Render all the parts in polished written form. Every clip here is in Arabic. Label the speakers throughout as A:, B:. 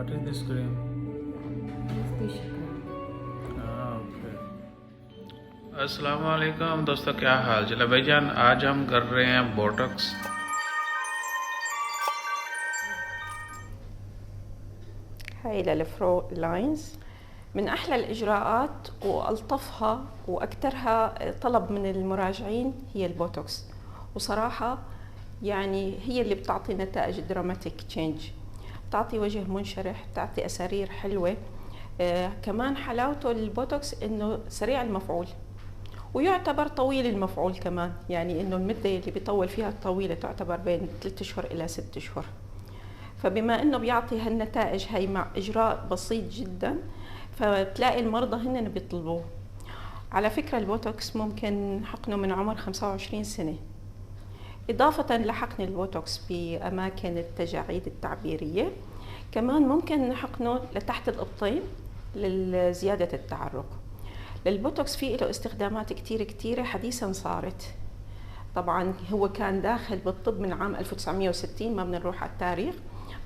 A: What is this cream? Okay. अस्सलाम वालेकुम दोस्तों, क्या हाल चला भाईजान। आज हम कर रहे हैं बोटॉक्स।
B: هاي للفرو لاينز من أحلى الإجراءات وألطفها وأكثرها طلب من المراجعين هي البوتوكس، وصراحة يعني هي اللي بتعطي نتائج دراماتيك تشينج، بتعطي وجه منشرح، بتعطي أسارير حلوة. كمان حلاوته البوتوكس إنه سريع المفعول ويعتبر طويل المفعول كمان، يعني إنه المدة اللي بيطول فيها طويلة تعتبر بين 3 أشهر إلى 6 أشهر. فبما انه بيعطي هالنتائج هي مع اجراء بسيط جدا، فتلاقي المرضى هن بيطلبوه. على فكرة البوتوكس ممكن حقنه من عمر 25 سنة، إضافة لحقن البوتوكس بأماكن التجاعيد التعبيرية، كمان ممكن نحقنه لتحت الإبطين لزيادة التعرق. للبوتوكس فيه له استخدامات كتيرة حديثا صارت. طبعا هو كان داخل بالطب من عام 1960، ما بدنا نروح على التاريخ،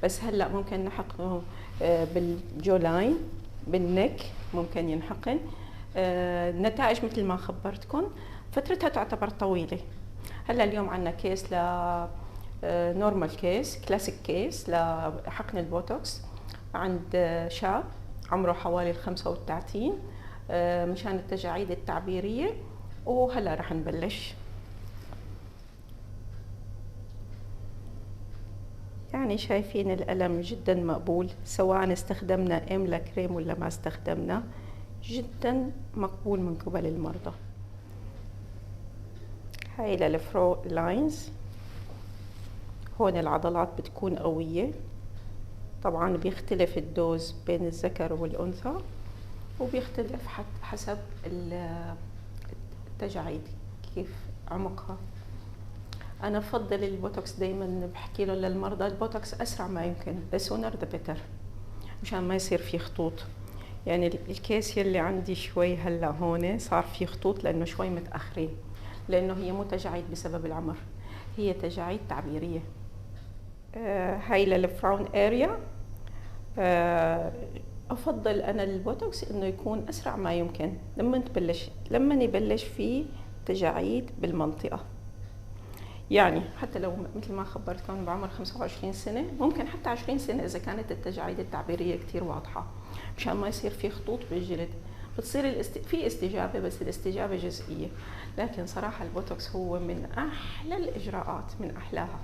B: بس هلا ممكن نحقنه بالجولاين، بالنك ممكن ينحقن. النتائج مثل ما خبرتكم فترتها تعتبر طويله. هلا اليوم عندنا كيس ل نورمال كيس، كلاسيك كيس لحقن البوتوكس عند شاب عمره حوالي 35 مشان التجاعيد التعبيريه، وهلا رح نبلش. يعني شايفين الألم جدا مقبول، سواء استخدمنا إملا كريم ولا ما استخدمنا، جدا مقبول من قبل المرضى. هاي للفرو لاينز، هون العضلات بتكون قوية. طبعا بيختلف الدوز بين الذكر والأنثى، وبيختلف حسب التجاعيد كيف عمقها. أنا بفضل البوتوكس، دايما بحكي له للمرضى البوتوكس أسرع ما يمكن، the sooner the better، مشان ما يصير في خطوط. يعني الكيس يلي عندي شوي هلا هون صار في خطوط لأنه شوي متأخرين، لأنه هي مو تجاعيد بسبب العمر، هي تجاعيد تعبيرية. هاي للفراون اريا. أفضل أنا البوتوكس إنه يكون أسرع ما يمكن لما يبلش في تجاعيد بالمنطقة. يعني حتى لو مثل ما خبرتكم بعمر 25 سنة، ممكن حتى 20 سنة إذا كانت التجاعيد التعبيرية كتير واضحة، مشان ما يصير في خطوط بالجلد. بتصير في استجابة، بس الاستجابة جزئية. لكن صراحة البوتوكس هو من أحلى الإجراءات، من أحلاها.